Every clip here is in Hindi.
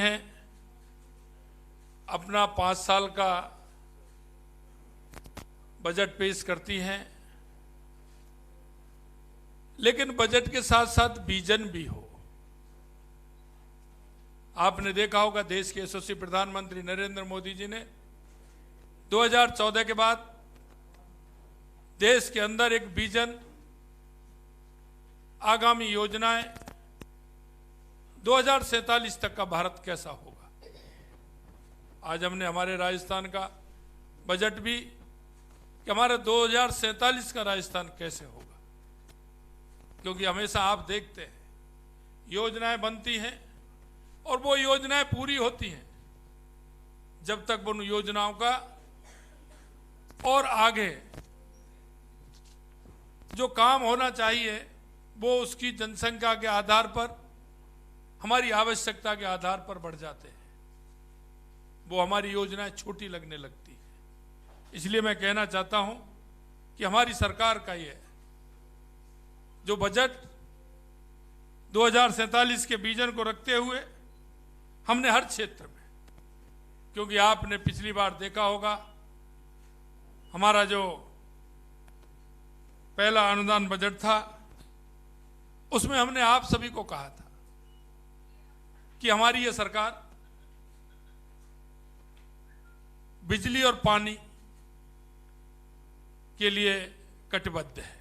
हैं अपना 5 साल का बजट पेश करती हैं, लेकिन बजट के साथ साथ विजन भी हो। आपने देखा होगा देश के यशस्वी प्रधानमंत्री नरेंद्र मोदी जी ने 2014 के बाद देश के अंदर एक विजन, आगामी योजनाएं, 2047 तक का भारत कैसा होगा। आज हमने हमारे राजस्थान का बजट भी कि हमारा 2047 का राजस्थान कैसे होगा, क्योंकि हमेशा आप देखते हैं योजनाएं बनती हैं और वो योजनाएं पूरी होती हैं जब तक उन योजनाओं का और आगे जो काम होना चाहिए वो उसकी जनसंख्या के आधार पर, हमारी आवश्यकता के आधार पर बढ़ जाते हैं, वो हमारी योजनाएं छोटी लगने लगती है। इसलिए मैं कहना चाहता हूं कि हमारी सरकार का ये जो बजट 2047 के विजन को रखते हुए हमने हर क्षेत्र में, क्योंकि आपने पिछली बार देखा होगा हमारा जो पहला अनुदान बजट था उसमें हमने आप सभी को कहा था कि हमारी ये सरकार बिजली और पानी के लिए कटिबद्ध है,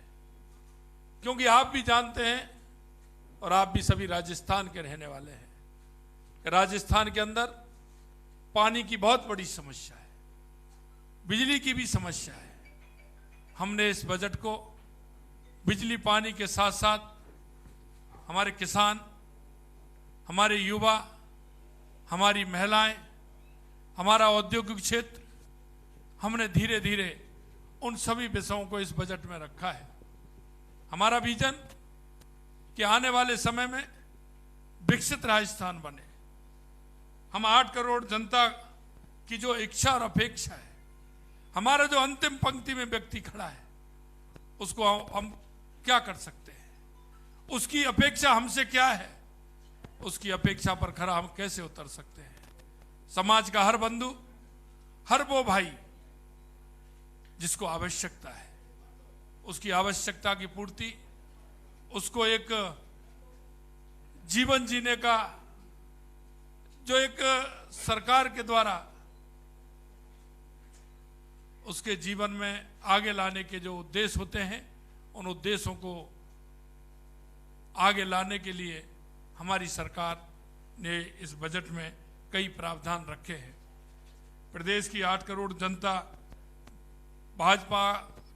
क्योंकि आप भी जानते हैं और आप भी सभी राजस्थान के रहने वाले हैं कि राजस्थान के अंदर पानी की बहुत बड़ी समस्या है, बिजली की भी समस्या है। हमने इस बजट को बिजली पानी के साथ साथ हमारे किसान, हमारे युवा, हमारी महिलाएं, हमारा औद्योगिक क्षेत्र, हमने धीरे धीरे उन सभी विषयों को इस बजट में रखा है। हमारा विजन कि आने वाले समय में विकसित राजस्थान बने। हम 8 करोड़ जनता की जो इच्छा और अपेक्षा है, हमारा जो अंतिम पंक्ति में व्यक्ति खड़ा है, उसको हम क्या कर सकते हैं, उसकी अपेक्षा हमसे क्या है, उसकी अपेक्षा पर खरा हम कैसे उतर सकते हैं। समाज का हर बंधु, हर वो भाई जिसको आवश्यकता है, उसकी आवश्यकता की पूर्ति, उसको एक जीवन जीने का जो एक सरकार के द्वारा उसके जीवन में आगे लाने के जो उद्देश्य होते हैं, उन उद्देश्यों को आगे लाने के लिए हमारी सरकार ने इस बजट में कई प्रावधान रखे हैं। प्रदेश की 8 करोड़ जनता भाजपा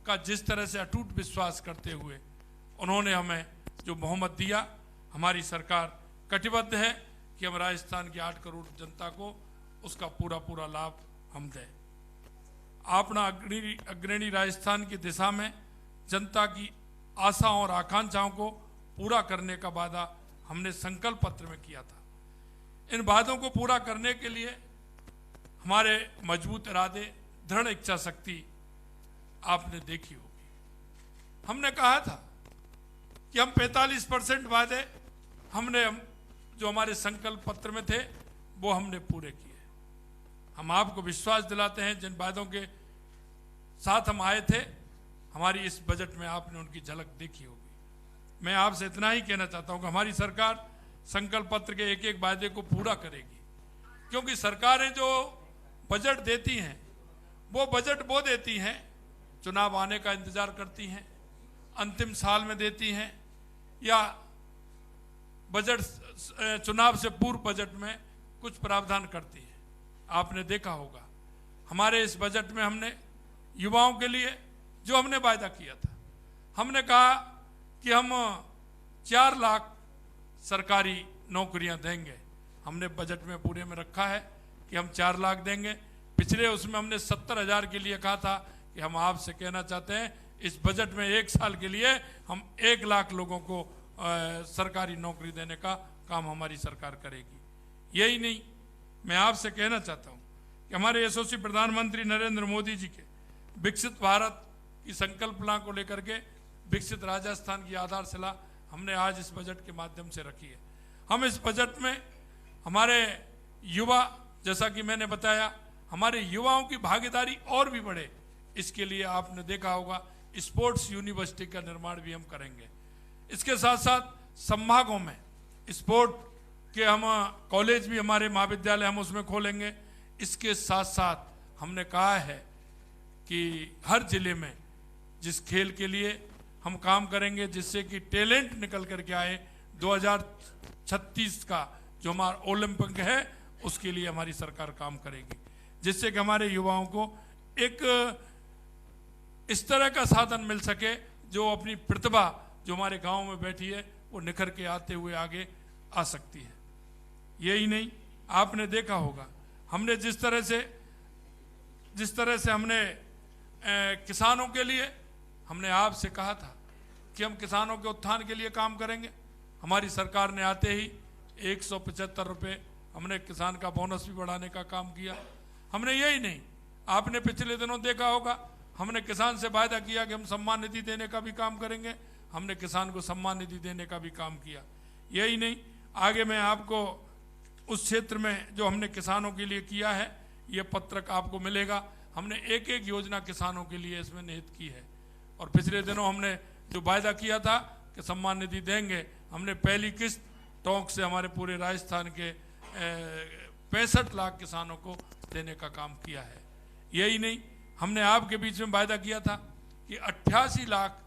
का जिस तरह से अटूट विश्वास करते हुए उन्होंने हमें जो बहुमत दिया, हमारी सरकार कटिबद्ध है कि हम राजस्थान की 8 करोड़ जनता को उसका पूरा पूरा लाभ हम दें। अपना अग्रणी राजस्थान की दिशा में जनता की आशाओं और आकांक्षाओं को पूरा करने का वादा हमने संकल्प पत्र में किया था। इन वादों को पूरा करने के लिए हमारे मजबूत इरादे, दृढ़ इच्छा शक्ति आपने देखी होगी। हमने कहा था कि हम 45% वादे हमने जो हमारे संकल्प पत्र में थे वो हमने पूरे किए। हम आपको विश्वास दिलाते हैं जिन वादों के साथ हम आए थे, हमारी इस बजट में आपने उनकी झलक देखी होगी। मैं आपसे इतना ही कहना चाहता हूं कि हमारी सरकार संकल्प पत्र के एक एक वादे को पूरा करेगी, क्योंकि सरकारें जो बजट देती हैं वो बजट वो देती हैं चुनाव आने का इंतजार करती हैं, अंतिम साल में देती हैं, या बजट चुनाव से पूर्व बजट में कुछ प्रावधान करती हैं। आपने देखा होगा हमारे इस बजट में हमने युवाओं के लिए जो हमने वायदा किया था, हमने कहा कि हम 4 लाख सरकारी नौकरियां देंगे। हमने बजट में पूरे में रखा है कि हम 4 लाख देंगे। पिछले उसमें हमने 70,000 के लिए कहा था कि हम आपसे कहना चाहते हैं इस बजट में 1 साल के लिए हम 1 लाख लोगों को सरकारी नौकरी देने का काम हमारी सरकार करेगी। यही नहीं, मैं आपसे कहना चाहता हूं कि हमारे यशस्वी प्रधानमंत्री नरेंद्र मोदी जी के विकसित भारत की संकल्पना को लेकर के विकसित राजस्थान की आधारशिला हमने आज इस बजट के माध्यम से रखी है। हम इस बजट में हमारे युवा, जैसा कि मैंने बताया, हमारे युवाओं की भागीदारी और भी बढ़े, इसके लिए आपने देखा होगा स्पोर्ट्स यूनिवर्सिटी का निर्माण भी हम करेंगे। इसके साथ साथ संभागों में स्पोर्ट के हम कॉलेज भी, हमारे महाविद्यालय हम उसमें खोलेंगे। इसके साथ साथ हमने कहा है कि हर जिले में जिस खेल के लिए हम काम करेंगे, जिससे कि टैलेंट निकल करके आए, 2036 का जो हमारा ओलंपिक है उसके लिए हमारी सरकार काम करेगी, जिससे कि हमारे युवाओं को एक इस तरह का साधन मिल सके जो अपनी प्रतिभा जो हमारे गांव में बैठी है वो निखर के आते हुए आगे आ सकती है। यही नहीं, आपने देखा होगा हमने जिस तरह से हमने किसानों के लिए हमने आपसे कहा था कि हम किसानों के उत्थान के लिए काम करेंगे। हमारी सरकार ने आते ही 175 रुपये हमने किसान का बोनस भी बढ़ाने का काम किया। हमने यही नहीं, आपने पिछले दिनों देखा होगा हमने किसान से वायदा किया कि हम सम्मान निधि देने का भी काम करेंगे। हमने किसान को सम्मान निधि देने का भी काम किया। यही नहीं, आगे मैं आपको उस क्षेत्र में जो हमने किसानों के लिए किया है ये पत्रक आपको मिलेगा। हमने एक एक योजना किसानों के लिए इसमें निहित की है। और पिछले दिनों हमने जो वायदा किया था कि सम्मान निधि देंगे, हमने पहली किस्त टोंक से हमारे पूरे राजस्थान के 65 लाख किसानों को देने का काम किया है। यही नहीं, हमने आपके बीच में वायदा किया था कि 88 लाख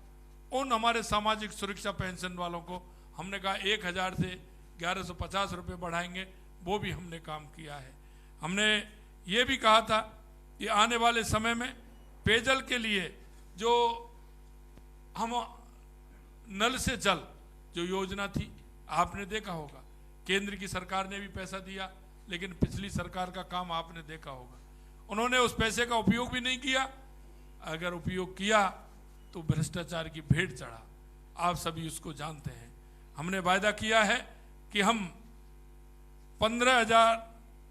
उन हमारे सामाजिक सुरक्षा पेंशन वालों को हमने कहा 1000 से 1150 रुपये बढ़ाएंगे, वो भी हमने काम किया है। हमने ये भी कहा था कि आने वाले समय में पेयजल के लिए जो हम नल से जल जो योजना थी, आपने देखा होगा केंद्र की सरकार ने भी पैसा दिया, लेकिन पिछली सरकार का काम आपने देखा होगा, उन्होंने उस पैसे का उपयोग भी नहीं किया। अगर उपयोग किया तो भ्रष्टाचार की भेंट चढ़ा, आप सभी उसको जानते हैं। हमने वायदा किया है कि हम 15,000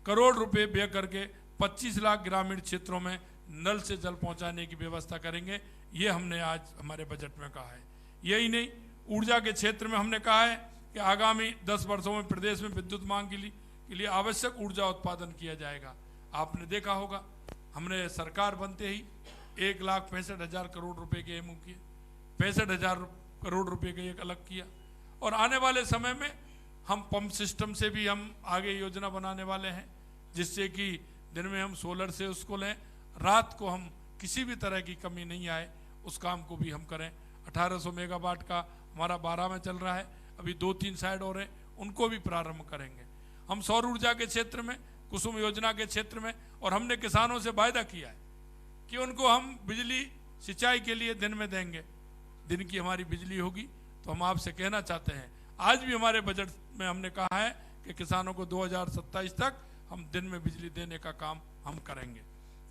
करोड़ रुपए व्यय करके 25 लाख ग्रामीण क्षेत्रों में नल से जल पहुंचाने की व्यवस्था करेंगे। ये हमने आज हमारे बजट में कहा है। यही नहीं, ऊर्जा के क्षेत्र में हमने कहा है कि आगामी 10 वर्षों में प्रदेश में विद्युत मांग के लिए आवश्यक ऊर्जा उत्पादन किया जाएगा। आपने देखा होगा हमने सरकार बनते ही 1,65,000 करोड़ रुपए के एमओ किए, 65,000 करोड़ रुपए का एक अलग किया। और आने वाले समय में हम पंप सिस्टम से भी हम आगे योजना बनाने वाले हैं, जिससे कि दिन में हम सोलर से उसको लें, रात को हम किसी भी तरह की कमी नहीं आए, उस काम को भी हम करें। 1800 मेगावाट का हमारा 12 में चल रहा है, अभी 2-3 साइड और हैं, उनको भी प्रारंभ करेंगे। हम सौर ऊर्जा के क्षेत्र में, कुसुम योजना के क्षेत्र में, और हमने किसानों से वायदा किया है कि उनको हम बिजली सिंचाई के लिए दिन में देंगे। दिन की हमारी बिजली होगी। तो हम आपसे कहना चाहते हैं, आज भी हमारे बजट में हमने कहा है कि किसानों को 2027 तक हम दिन में बिजली देने का काम हम करेंगे।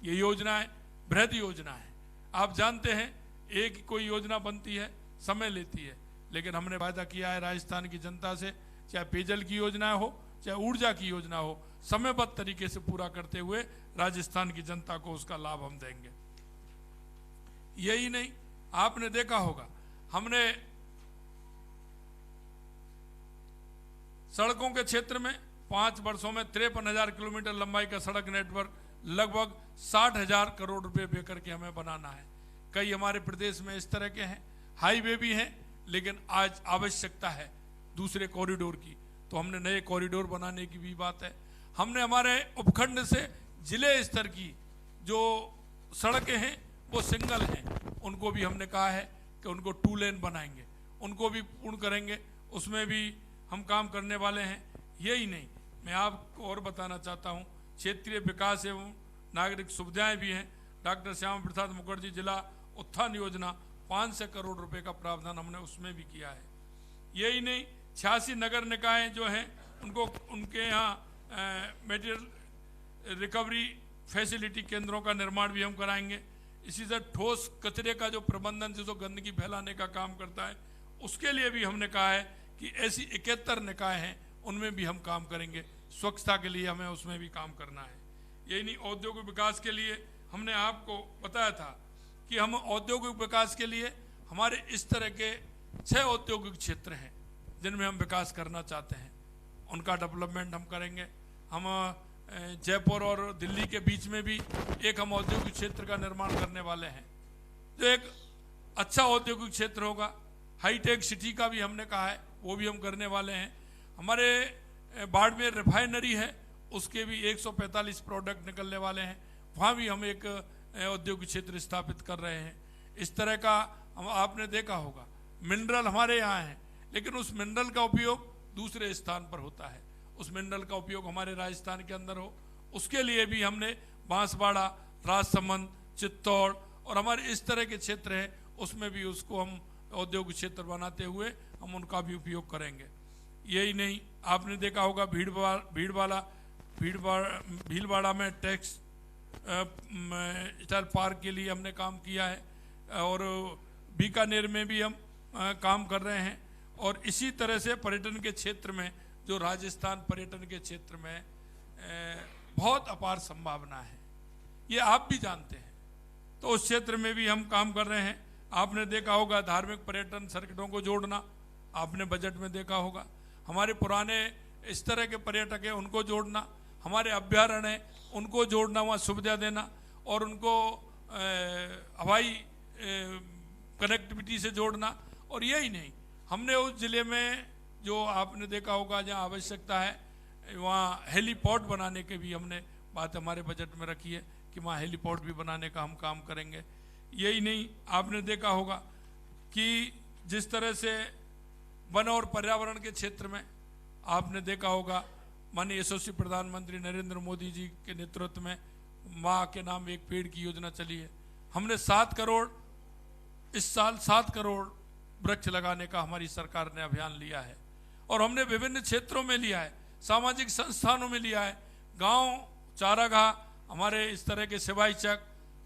ये योजनाएं बृहद योजना है। आप जानते हैं एक कोई योजना बनती है समय लेती है, लेकिन हमने वायदा किया है राजस्थान की जनता से, चाहे पेयजल की योजना हो चाहे ऊर्जा की योजना हो, समयबद्ध तरीके से पूरा करते हुए राजस्थान की जनता को उसका लाभ हम देंगे। यही नहीं, आपने देखा होगा हमने सड़कों के क्षेत्र में 5 वर्षों में 53,000 किलोमीटर लंबाई का सड़क नेटवर्क लगभग 60,000 करोड़ रुपए व्यय करके हमें बनाना है। कई हमारे प्रदेश में इस तरह के हैं, हाईवे भी हैं, लेकिन आज आवश्यकता है दूसरे कॉरिडोर की, तो हमने नए कॉरिडोर बनाने की भी बात है। हमने हमारे उपखंड से जिले स्तर की जो सड़कें हैं वो सिंगल हैं, उनको भी हमने कहा है कि उनको 2 लेन बनाएंगे, उनको भी पूर्ण करेंगे, उसमें भी हम काम करने वाले हैं। यही नहीं, मैं आपको और बताना चाहता हूँ, क्षेत्रीय विकास एवं नागरिक सुविधाएं भी हैं। डॉक्टर श्यामा प्रसाद मुखर्जी जिला उत्थान योजना 500 करोड़ रुपए का प्रावधान हमने उसमें भी किया है। यही नहीं, 86 नगर निकाय जो हैं उनको उनके यहाँ मटेरियल रिकवरी फैसिलिटी केंद्रों का निर्माण भी हम कराएंगे। इसी तरह ठोस कचरे का जो प्रबंधन जो गंदगी फैलाने का काम करता है, उसके लिए भी हमने कहा है कि ऐसी 71 निकाय हैं उनमें भी हम काम करेंगे। स्वच्छता के लिए हमें उसमें भी काम करना है। यही नहीं, औद्योगिक विकास के लिए हमने आपको बताया था कि हम औद्योगिक विकास के लिए हमारे इस तरह के 6 औद्योगिक क्षेत्र हैं जिनमें हम विकास करना चाहते हैं, उनका डेवलपमेंट हम करेंगे। हम जयपुर और दिल्ली के बीच में भी एक हम औद्योगिक क्षेत्र का निर्माण करने वाले हैं, जो एक अच्छा औद्योगिक क्षेत्र होगा। हाईटेक सिटी का भी हमने कहा है, वो भी हम करने वाले हैं। हमारे बाड़मेर रिफाइनरी है, उसके भी 145 प्रोडक्ट निकलने वाले हैं, वहाँ भी हम एक औद्योगिक क्षेत्र स्थापित कर रहे हैं। इस तरह का हम आपने देखा होगा मिनरल हमारे यहाँ है, लेकिन उस मिनरल का उपयोग दूसरे स्थान पर होता है। उस मिनरल का उपयोग हमारे राजस्थान के अंदर हो, उसके लिए भी हमने बांसवाड़ा, राजसमंद, चित्तौड़ और हमारे इस तरह के क्षेत्र हैं, उसमें भी उसको हम औद्योगिक क्षेत्र बनाते हुए हम उनका भी उपयोग करेंगे। यही नहीं, आपने देखा होगा भीलवाड़ा में टेक्सटाइल पार्क के लिए हमने काम किया है, और बीकानेर में भी हम काम कर रहे हैं। और इसी तरह से पर्यटन के क्षेत्र में, जो राजस्थान पर्यटन के क्षेत्र में बहुत अपार संभावना है, ये आप भी जानते हैं, तो उस क्षेत्र में भी हम काम कर रहे हैं। आपने देखा होगा धार्मिक पर्यटन सर्किटों को जोड़ना, आपने बजट में देखा होगा। हमारे पुराने इस तरह के पर्यटक हैं उनको जोड़ना, हमारे अभ्यारण्य हैं उनको जोड़ना, वहाँ सुविधा देना और उनको हवाई कनेक्टिविटी से जोड़ना। और यही नहीं, हमने उस जिले में जो आपने देखा होगा जहाँ आवश्यकता है वहाँ हेलीपोर्ट बनाने के भी हमने बात हमारे बजट में रखी है कि वहाँ हेलीपोर्ट भी बनाने का हम काम करेंगे। यही नहीं, आपने देखा होगा कि जिस तरह से वन और पर्यावरण के क्षेत्र में आपने देखा होगा माननीय यशस्वी प्रधानमंत्री नरेंद्र मोदी जी के नेतृत्व में माँ के नाम एक पेड़ की योजना चली है। हमने 7 करोड़ इस साल 7 करोड़ वृक्ष लगाने का हमारी सरकार ने अभियान लिया है, और हमने विभिन्न क्षेत्रों में लिया है, सामाजिक संस्थानों में लिया है, गांव चारागाह, हमारे इस तरह के सिवाई चक,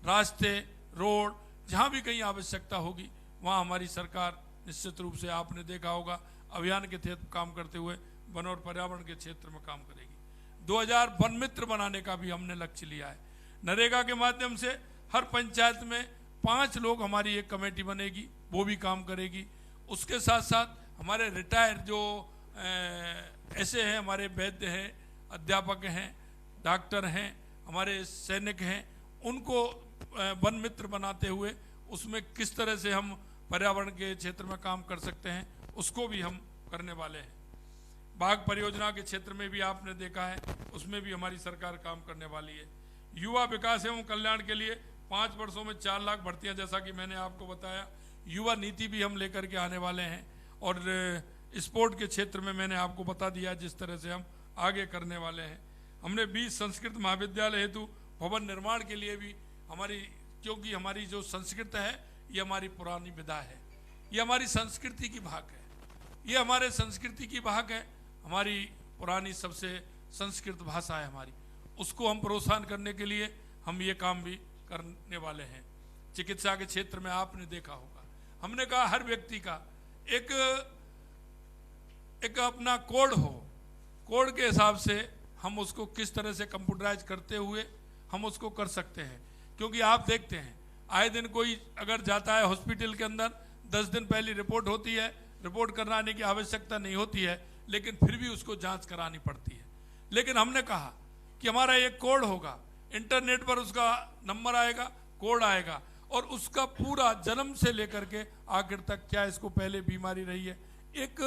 रास्ते, रोड, जहां भी कहीं आवश्यकता होगी वहां हमारी सरकार निश्चित रूप से आपने देखा होगा अभियान के तहत काम करते हुए वन और पर्यावरण के क्षेत्र में काम करेगी। 2000 वन मित्र बनाने का भी हमने लक्ष्य लिया है। नरेगा के माध्यम से हर पंचायत में 5 लोग हमारी एक कमेटी बनेगी, वो भी काम करेगी। उसके साथ साथ हमारे रिटायर जो ऐसे हैं, हमारे वैद्य हैं, अध्यापक हैं, डॉक्टर हैं, हमारे सैनिक हैं, उनको वन मित्र बनाते हुए उसमें किस तरह से हम पर्यावरण के क्षेत्र में काम कर सकते हैं उसको भी हम करने वाले हैं। बाघ परियोजना के क्षेत्र में भी आपने देखा है, उसमें भी हमारी सरकार काम करने वाली है। युवा विकास एवं कल्याण के लिए 5 वर्षों में 4 लाख भर्तियां, जैसा कि मैंने आपको बताया। युवा नीति भी हम लेकर के आने वाले हैं, और स्पोर्ट के क्षेत्र में मैंने आपको बता दिया जिस तरह से हम आगे करने वाले हैं। हमने 20 संस्कृत महाविद्यालय हेतु भवन निर्माण के लिए भी हमारी, क्योंकि हमारी जो संस्कृत है ये हमारी पुरानी विधा है, ये हमारी संस्कृति की भाग है, ये हमारे संस्कृति की भाग है, हमारी पुरानी सबसे संस्कृत भाषा है हमारी, उसको हम प्रोत्साहन करने के लिए हम ये काम भी करने वाले हैं। चिकित्सा के क्षेत्र में आपने देखा होगा, हमने कहा हर व्यक्ति का एक अपना कोड हो, कोड के हिसाब से हम उसको किस तरह से कंप्यूटराइज करते हुए हम उसको कर सकते हैं। क्योंकि आप देखते हैं आए दिन कोई अगर जाता है हॉस्पिटल के अंदर, 10 दिन पहले रिपोर्ट होती है, रिपोर्ट कराने की आवश्यकता नहीं होती है, लेकिन फिर भी उसको जांच करानी पड़ती है। लेकिन हमने कहा कि हमारा एक कोड होगा, इंटरनेट पर उसका नंबर आएगा, कोड आएगा, और उसका पूरा जन्म से लेकर के आखिर तक क्या इसको पहले बीमारी रही है, एक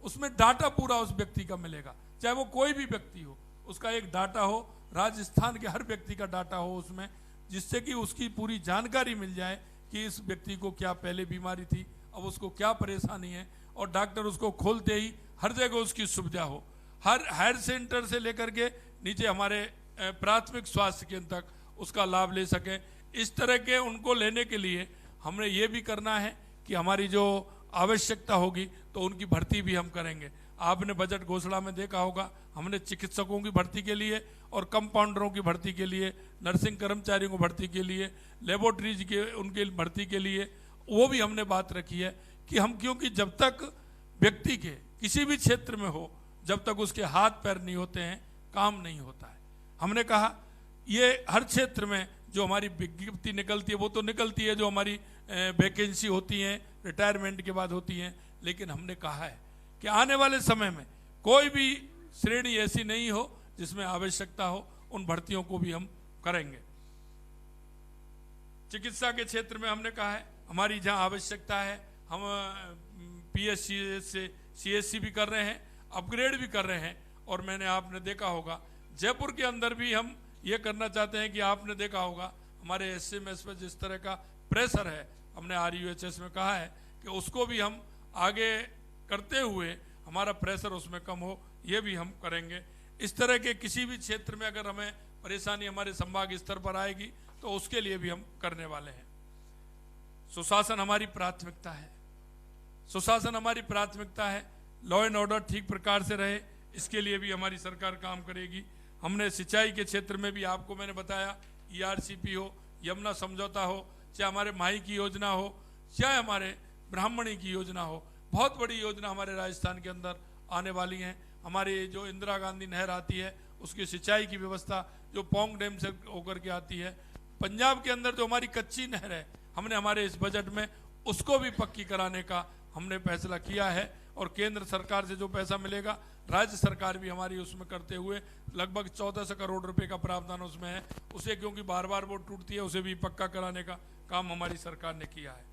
उसमें डाटा पूरा उस व्यक्ति का मिलेगा, चाहे वो कोई भी व्यक्ति हो, उसका एक डाटा हो, राजस्थान के हर व्यक्ति का डाटा हो उसमें, जिससे कि उसकी पूरी जानकारी मिल जाए कि इस व्यक्ति को क्या पहले बीमारी थी, अब उसको क्या परेशानी है, और डॉक्टर उसको खोलते ही हर जगह उसकी सुविधा हो, हर हेल्थ सेंटर से लेकर के नीचे हमारे प्राथमिक स्वास्थ्य केंद्र तक उसका लाभ ले सके। इस तरह के उनको लेने के लिए हमने ये भी करना है कि हमारी जो आवश्यकता होगी तो उनकी भर्ती भी हम करेंगे। आपने बजट घोषणा में देखा होगा, हमने चिकित्सकों की भर्ती के लिए और कंपाउंडरों की भर्ती के लिए, नर्सिंग कर्मचारियों की भर्ती के लिए, लेबोरेटरीज के उनके भर्ती के लिए वो भी हमने बात रखी है कि हम, क्योंकि जब तक व्यक्ति के किसी भी क्षेत्र में हो, जब तक उसके हाथ पैर नहीं होते हैं काम नहीं होता है। हमने कहा ये हर क्षेत्र में जो हमारी विज्ञप्ति निकलती है वो तो निकलती है, जो हमारी वैकेंसी होती हैं रिटायरमेंट के बाद होती हैं, लेकिन हमने कहा है कि आने वाले समय में कोई भी श्रेणी ऐसी नहीं हो जिसमें आवश्यकता हो उन भर्तियों को भी हम करेंगे। चिकित्सा के क्षेत्र में हमने कहा है हमारी जहां आवश्यकता है हम पीएचसी से सीएससी भी कर रहे हैं, अपग्रेड भी कर रहे हैं। और मैंने आपने देखा होगा जयपुर के अंदर भी हम ये करना चाहते हैं कि आपने देखा होगा हमारे एसएमएस पे जिस तरह का प्रेशर है, हमने आरयूएचएस में कहा है कि उसको भी हम आगे करते हुए हमारा प्रेशर उसमें कम हो, ये भी हम करेंगे। इस तरह के किसी भी क्षेत्र में अगर हमें परेशानी हमारे संभाग स्तर पर आएगी तो उसके लिए भी हम करने वाले हैं। सुशासन हमारी प्राथमिकता है, सुशासन हमारी प्राथमिकता है। लॉ एंड ऑर्डर ठीक प्रकार से रहे, इसके लिए भी हमारी सरकार काम करेगी। हमने सिंचाई के क्षेत्र में भी आपको मैंने बताया, ईआरसीपी हो, यमुना समझौता हो, चाहे हमारे माही की योजना हो, चाहे हमारे ब्राह्मणी की योजना हो, बहुत बड़ी योजना हमारे राजस्थान के अंदर आने वाली हैं। हमारी जो इंदिरा गांधी नहर आती है उसकी सिंचाई की व्यवस्था जो पोंग डैम से होकर के आती है, पंजाब के अंदर जो हमारी कच्ची नहर है हमने हमारे इस बजट में उसको भी पक्की कराने का हमने फैसला किया है। और केंद्र सरकार से जो पैसा मिलेगा राज्य सरकार भी हमारी उसमें करते हुए लगभग 1400 करोड़ रुपए का प्रावधान उसमें है, उसे क्योंकि बार बार वो टूटती है उसे भी पक्का कराने का काम हमारी सरकार ने किया है।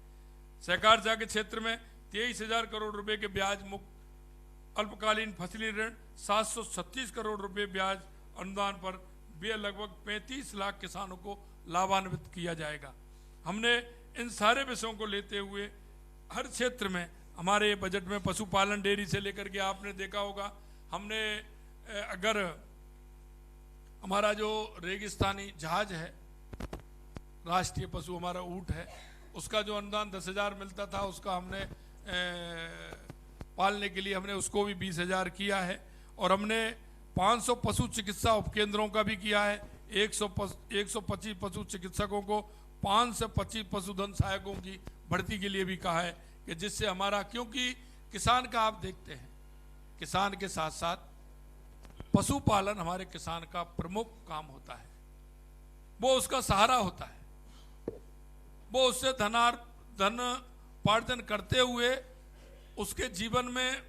सहकारिता के क्षेत्र में 23,000 करोड़ रुपए के ब्याज मुक्त अल्पकालीन फसली ऋण, 736 करोड़ रुपए ब्याज अनुदान पर लगभग 35 लाख किसानों को लाभान्वित किया जाएगा। हमने इन सारे विषयों को लेते हुए हर क्षेत्र में हमारे बजट में पशुपालन डेयरी से लेकर के आपने देखा होगा हमने अगर हमारा जो रेगिस्तानी जहाज है, राष्ट्रीय पशु हमारा ऊंट है, उसका जो अनुदान 10,000 मिलता था उसका हमने पालने के लिए हमने उसको भी 20,000 किया है। और हमने 500 पशु चिकित्सा उपकेंद्रों का भी किया है। 125 पशु चिकित्सकों को 5 से 25 पशुधन सहायकों की भर्ती के लिए भी कहा है कि जिससे हमारा, क्योंकि किसान का आप देखते हैं किसान के साथ साथ पशुपालन हमारे किसान का प्रमुख काम होता है, वो उसका सहारा होता है, वो उससे धन उपार्जन करते हुए उसके जीवन में,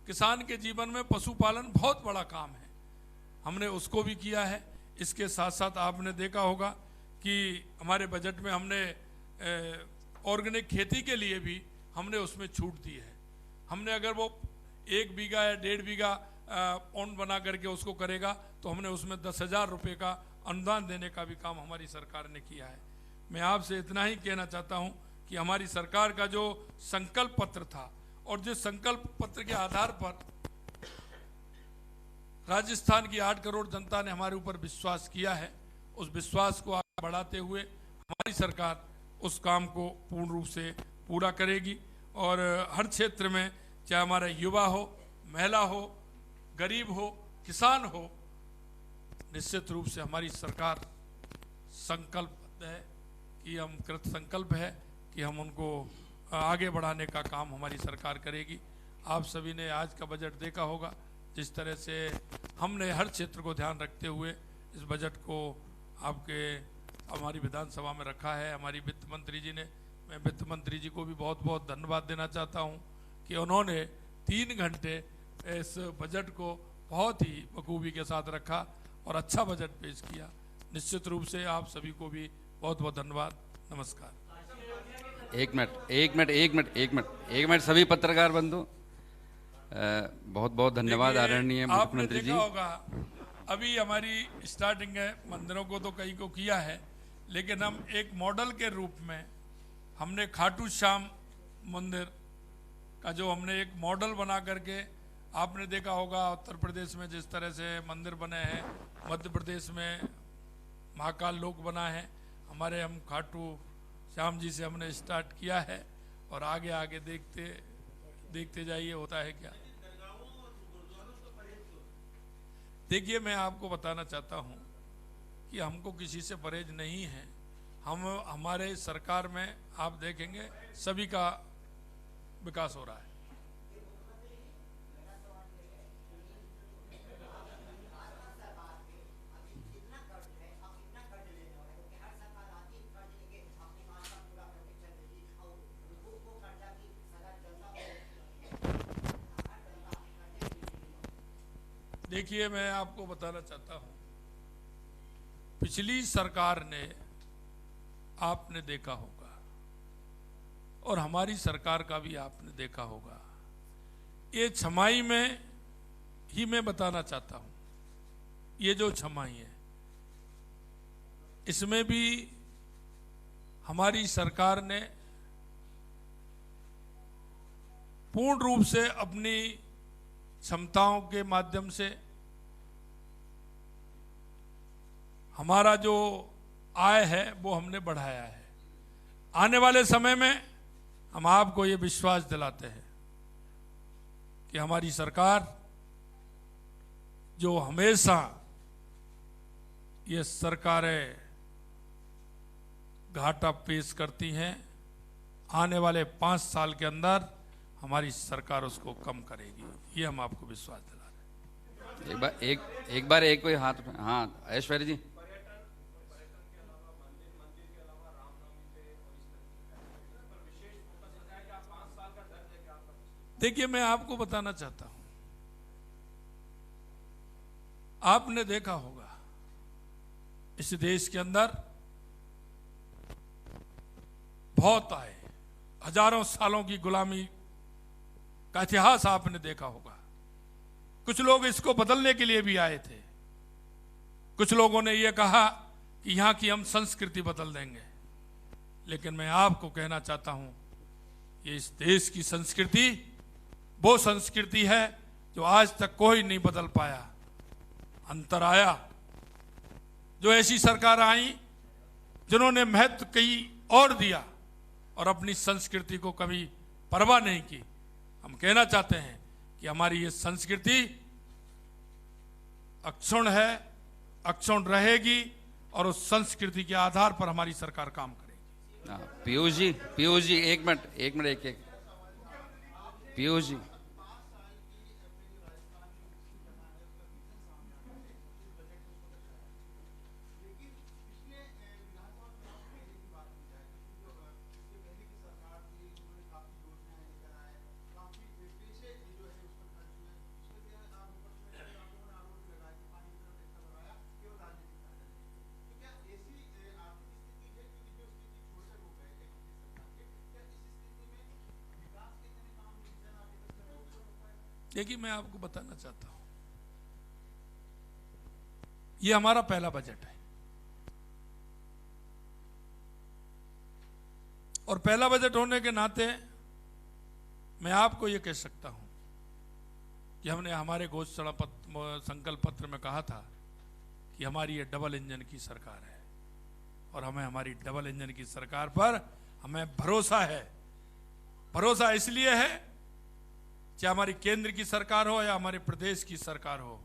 किसान के जीवन में पशुपालन बहुत बड़ा काम है, हमने उसको भी किया है। इसके साथ साथ आपने देखा होगा कि हमारे बजट में हमने ऑर्गेनिक खेती के लिए भी हमने उसमें छूट दी है। हमने अगर वो 1 बीघा या 1.5 बीघा पौंड बना करके उसको करेगा तो हमने उसमें 10,000 रुपये का अनुदान देने का भी काम हमारी सरकार ने किया है। मैं आपसे इतना ही कहना चाहता हूं कि हमारी सरकार का जो संकल्प पत्र था और जिस संकल्प पत्र के आधार पर राजस्थान की 8 करोड़ जनता ने हमारे ऊपर विश्वास किया है, उस विश्वास को आगे बढ़ाते हुए हमारी सरकार उस काम को पूर्ण रूप से पूरा करेगी। और हर क्षेत्र में, चाहे हमारा युवा हो, महिला हो, गरीब हो, किसान हो, निश्चित रूप से हमारी सरकार संकल्प है कि हम कृत संकल्प है कि हम उनको आगे बढ़ाने का काम हमारी सरकार करेगी। आप सभी ने आज का बजट देखा होगा, जिस तरह से हमने हर क्षेत्र को ध्यान रखते हुए इस बजट को हमारी विधानसभा में रखा है। हमारी वित्त मंत्री जी ने, मैं वित्त मंत्री जी को भी बहुत बहुत धन्यवाद देना चाहता हूं कि उन्होंने 3 घंटे इस बजट को बहुत ही बखूबी के साथ रखा और अच्छा बजट पेश किया। निश्चित रूप से आप सभी को भी बहुत बहुत धन्यवाद। नमस्कार। एक मिनट सभी पत्रकार बंधु, बहुत बहुत धन्यवाद आदरणीय मुख्यमंत्री जी। होगा अभी हमारी स्टार्टिंग है, मंदिरों को तो कई को किया है, लेकिन हम एक मॉडल के रूप में हमने खाटू श्याम मंदिर का जो हमने एक मॉडल बना करके, आपने देखा होगा उत्तर प्रदेश में जिस तरह से मंदिर बने हैं, मध्य प्रदेश में महाकाल लोक बना है, हमारे हम खाटू श्याम जी से हमने स्टार्ट किया है और आगे आगे देखते जाइए होता है क्या। देखिए, मैं आपको बताना चाहता हूं कि हमको किसी से परहेज नहीं है। हमारे सरकार में आप देखेंगे सभी का विकास हो रहा है। देखिए, मैं आपको बताना चाहता हूं, पिछली सरकार ने, आपने देखा होगा, और हमारी सरकार का भी आपने देखा होगा, ये छमाही में ही मैं बताना चाहता हूं, ये जो छमाही है इसमें भी हमारी सरकार ने पूर्ण रूप से अपनी क्षमताओं के माध्यम से हमारा जो आय है वो हमने बढ़ाया है। आने वाले समय में हम आपको ये विश्वास दिलाते हैं कि हमारी सरकार जो हमेशा ये सरकारें घाटा पेश करती हैं, आने वाले 5 साल के अंदर हमारी सरकार उसको कम करेगी, ये हम आपको विश्वास दिला रहे हैं। एक बार कोई हाथ, हाँ ऐश्वर्य जी। देखिए, मैं आपको बताना चाहता हूं, आपने देखा होगा इस देश के अंदर बहुत आए, हजारों सालों की गुलामी का इतिहास आपने देखा होगा। कुछ लोग इसको बदलने के लिए भी आए थे, कुछ लोगों ने यह कहा कि यहां की हम संस्कृति बदल देंगे, लेकिन मैं आपको कहना चाहता हूं, ये इस देश की संस्कृति वो संस्कृति है जो आज तक कोई नहीं बदल पाया। अंतर आया, जो ऐसी सरकार आई जिन्होंने महत्व कहीं और दिया और अपनी संस्कृति को कभी परवाह नहीं की। हम कहना चाहते हैं कि हमारी ये संस्कृति अक्षुण्ण है, अक्षुण्ण रहेगी, और उस संस्कृति के आधार पर हमारी सरकार काम करेगी। पीयूष जी एक मिनट पीयूष जी, देखिए, मैं आपको बताना चाहता हूं, ये हमारा पहला बजट है, और पहला बजट होने के नाते मैं आपको ये कह सकता हूं कि हमने हमारे घोषणा संकल्प पत्र में कहा था कि हमारी ये डबल इंजन की सरकार है, और हमें हमारी डबल इंजन की सरकार पर हमें भरोसा है। भरोसा इसलिए है, चाहे हमारी केंद्र की सरकार हो या हमारे प्रदेश की सरकार हो,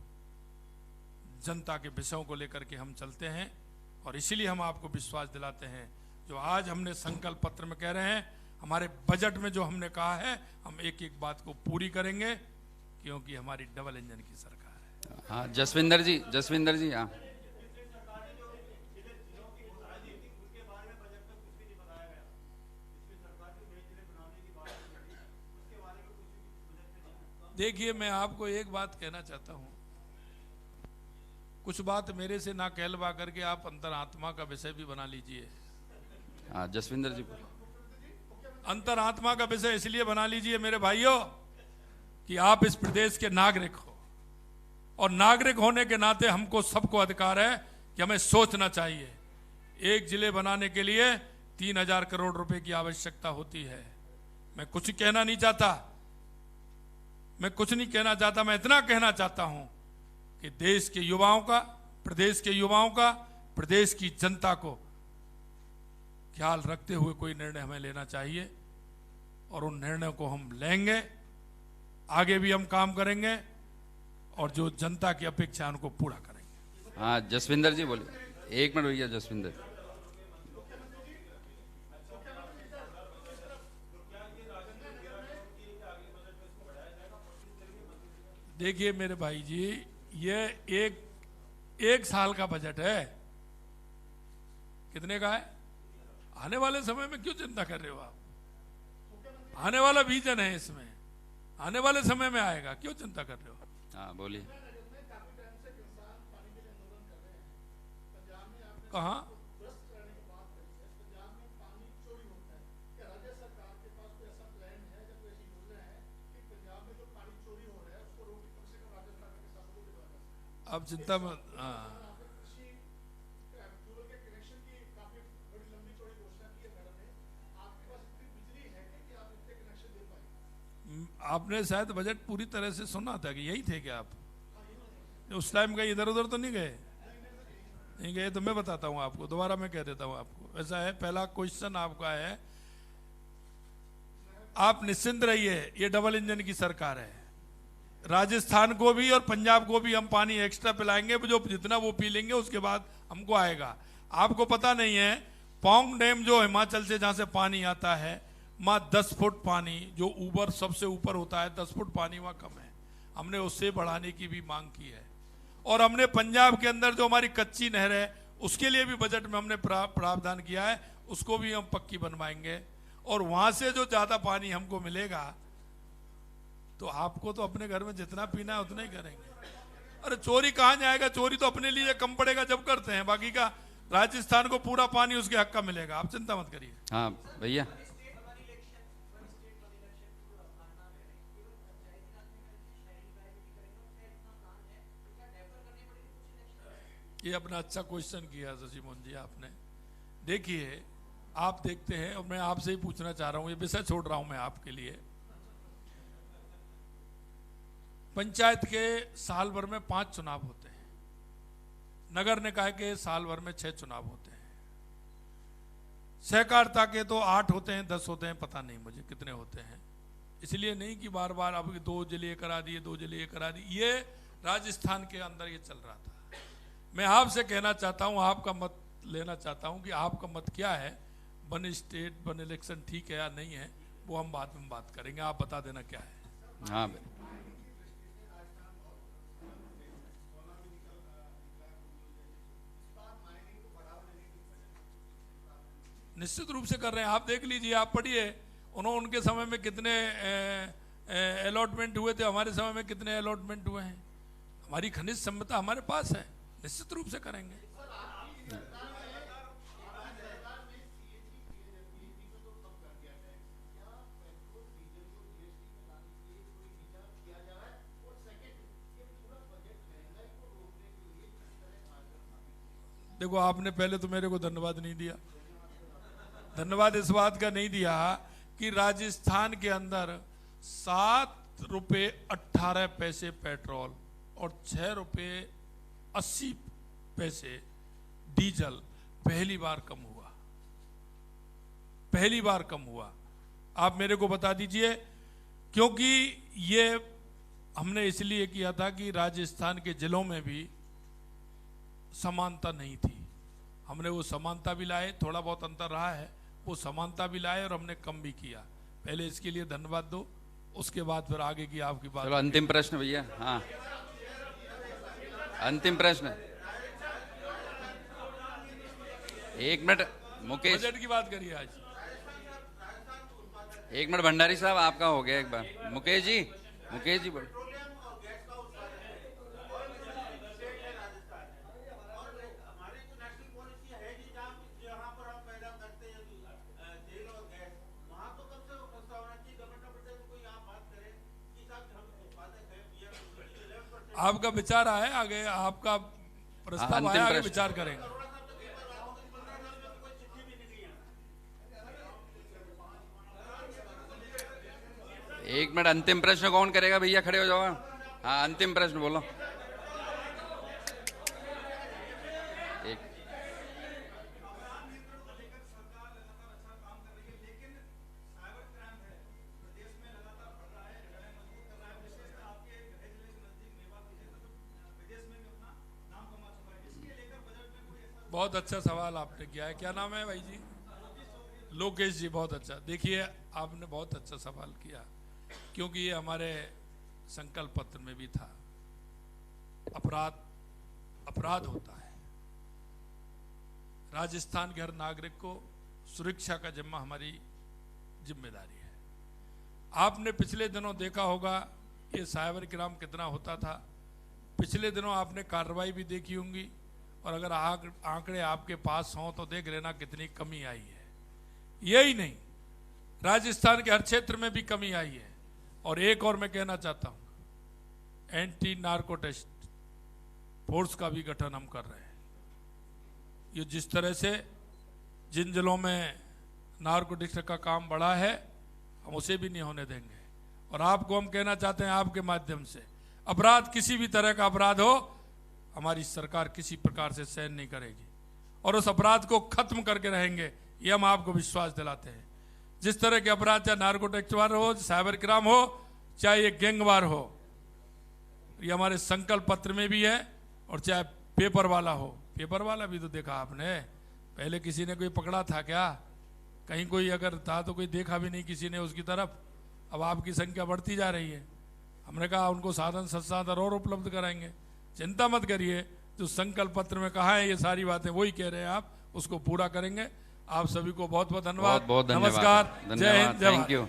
जनता के विषयों को लेकर के हम चलते हैं, और इसीलिए हम आपको विश्वास दिलाते हैं, जो आज हमने संकल्प पत्र में कह रहे हैं, हमारे बजट में जो हमने कहा है, हम एक एक बात को पूरी करेंगे, क्योंकि हमारी डबल इंजन की सरकार है। हाँ जसविंदर जी, हाँ। देखिए, मैं आपको एक बात कहना चाहता हूं, कुछ बात मेरे से ना कहलवा करके आप अंतरात्मा का विषय भी बना लीजिए। हाँ जसविंदर जी, अंतरात्मा का विषय इसलिए बना लीजिए मेरे भाइयों कि आप इस प्रदेश के नागरिक हो, और नागरिक होने के नाते हमको सबको अधिकार है कि हमें सोचना चाहिए। एक जिले बनाने के लिए 3000 करोड़ रुपए की आवश्यकता होती है। मैं कुछ कहना नहीं चाहता, मैं इतना कहना चाहता हूं कि देश के युवाओं का, प्रदेश के युवाओं का, प्रदेश की जनता को ख्याल रखते हुए कोई निर्णय हमें लेना चाहिए, और उन निर्णयों को हम लेंगे। आगे भी हम काम करेंगे, और जो जनता की अपेक्षा है उनको पूरा करेंगे। हाँ जसविंदर जी बोलिए, 1 मिनट भैया जसविंदर। देखिए मेरे भाई जी, ये एक साल का बजट है। कितने का है? आने वाले समय में क्यों चिंता कर रहे हो आप? आने वाला विजन है, इसमें आने वाले समय में आएगा, क्यों चिंता कर रहे हो? हाँ बोलिए। कहाँ? आप चिंता मत, हाँ, आपने शायद बजट पूरी तरह से सुना था कि यही थे क्या आप? उस टाइम कहीं इधर उधर तो नहीं गए? नहीं गए तो मैं बताता हूँ आपको, दोबारा मैं कह देता हूँ आपको। ऐसा है, पहला क्वेश्चन आपका है, आप निश्चिंत रहिए, ये डबल इंजन की सरकार है। राजस्थान को भी और पंजाब को भी हम पानी एक्स्ट्रा पिलाएंगे, जो जितना वो पी लेंगे उसके बाद हमको आएगा। आपको पता नहीं है, पौंग डैम जो हिमाचल से जहां से पानी आता है, वहां 10 फुट पानी, जो ऊपर सबसे ऊपर होता है 10 फुट पानी वहां कम है। हमने उससे बढ़ाने की भी मांग की है। और हमने पंजाब के अंदर जो हमारी कच्ची नहर है उसके लिए भी बजट में हमने प्रावधान किया है, उसको भी हम पक्की बनवाएंगे। और वहां से जो ज्यादा पानी हमको मिलेगा तो आपको तो अपने घर में जितना पीना है उतना ही करेंगे। अरे चोरी कहाँ जाएगा? चोरी तो अपने लिए कम पड़ेगा जब करते हैं, बाकी का राजस्थान को पूरा पानी उसके हक का मिलेगा, आप चिंता मत करिए। हाँ भैया, ये अपना अच्छा क्वेश्चन किया शशि मोहन जी आपने। देखिए, आप देखते हैं, और मैं आपसे ही पूछना चाह रहा हूं, ये विषय छोड़ रहा हूं मैं आपके लिए। पंचायत के साल भर में 5 चुनाव होते हैं, नगर निकाय के साल भर में 6 चुनाव होते हैं, सहकारिता के तो 8 होते हैं 10 होते हैं, पता नहीं मुझे कितने होते हैं। इसलिए नहीं कि बार बार अब 2 जिले करा दिए 2 जिले करा दिए, ये राजस्थान के अंदर ये चल रहा था। मैं आपसे कहना चाहता हूं, आपका मत लेना चाहता हूं कि आपका मत क्या है, वन स्टेट वन इलेक्शन ठीक है या नहीं है, वो हम बाद में बात करेंगे। आप बता देना क्या है। हाँ निश्चित रूप से कर रहे हैं, आप देख लीजिए, आप पढ़िए, उनके समय में कितने अलॉटमेंट हुए थे, हमारे समय में कितने अलॉटमेंट हुए हैं। हमारी खनिज संपदा हमारे पास है, निश्चित रूप से करेंगे। देखो, आपने पहले तो मेरे को धन्यवाद नहीं दिया। धन्यवाद इस बात का नहीं दिया कि राजस्थान के अंदर 7 रुपये 18 पैसे पेट्रोल और 6 रुपये 80 पैसे डीजल पहली बार कम हुआ, पहली बार कम हुआ। आप मेरे को बता दीजिए, क्योंकि ये हमने इसलिए किया था कि राजस्थान के जिलों में भी समानता नहीं थी। हमने वो समानता भी लाए, थोड़ा बहुत अंतर रहा है, वो समानता भी लाए और हमने कम भी किया। पहले इसके लिए धन्यवाद दो, उसके बाद फिर आगे की आपकी बात। चलो अंतिम प्रश्न भैया। हाँ, अंतिम प्रश्न। 1 मिनट मुकेश, बजट की बात करिए आज। 1 मिनट भंडारी साहब, आपका हो गया एक बार। मुकेश जी बोलो। आपका विचार आए आगे, आपका प्रस्ताव आया, आगे विचार करेंगे। एक मिनट, अंतिम प्रश्न कौन करेगा भैया? खड़े हो जाओ। हाँ, अंतिम प्रश्न बोलो। एक बहुत अच्छा सवाल आपने किया है। क्या नाम है भाई जी? लोकेश जी, बहुत अच्छा। देखिए, आपने बहुत अच्छा सवाल किया, क्योंकि ये हमारे संकल्प पत्र में भी था। अपराध होता है। राजस्थान के हर नागरिक को सुरक्षा का जिम्मा हमारी जिम्मेदारी है। आपने पिछले दिनों देखा होगा ये साइबर क्राइम कितना होता था। पिछले दिनों आपने कार्रवाई भी देखी होंगी, और अगर आंकड़े आपके पास हों तो देख लेना कितनी कमी आई है। यही नहीं, राजस्थान के हर क्षेत्र में भी कमी आई है। और एक और मैं कहना चाहता हूं, एंटी नार्को टेस्ट फोर्स का भी गठन हम कर रहे हैं। ये जिस तरह से जिन जिलों में नार्कोटिक्स का काम बढ़ा है, हम उसे भी नहीं होने देंगे। और आपको हम कहना चाहते हैं आपके माध्यम से, अपराध किसी भी तरह का अपराध हो, हमारी सरकार किसी प्रकार से सहन नहीं करेगी और उस अपराध को खत्म करके रहेंगे, ये हम आपको विश्वास दिलाते हैं। जिस तरह के अपराध, चाहे नार्कोटिक्स वार हो, साइबर क्राइम हो, चाहे ये गैंगवार हो, ये हमारे संकल्प पत्र में भी है। और चाहे पेपर वाला हो, पेपर वाला भी तो देखा आपने, पहले किसी ने कोई पकड़ा था क्या? कहीं कोई अगर था तो कोई देखा भी नहीं किसी ने उसकी तरफ। अब आपकी संख्या बढ़ती जा रही है। हमने कहा उनको साधन संसाधन और उपलब्ध कराएंगे, चिंता मत करिए। जो संकल्प पत्र में कहा है ये सारी बातें वही कह रहे हैं, आप उसको पूरा करेंगे। आप सभी को बहुत बहुत धन्यवाद। बहुत धन्यवाद। नमस्कार, जय हिंद, जय भारत। Thank you.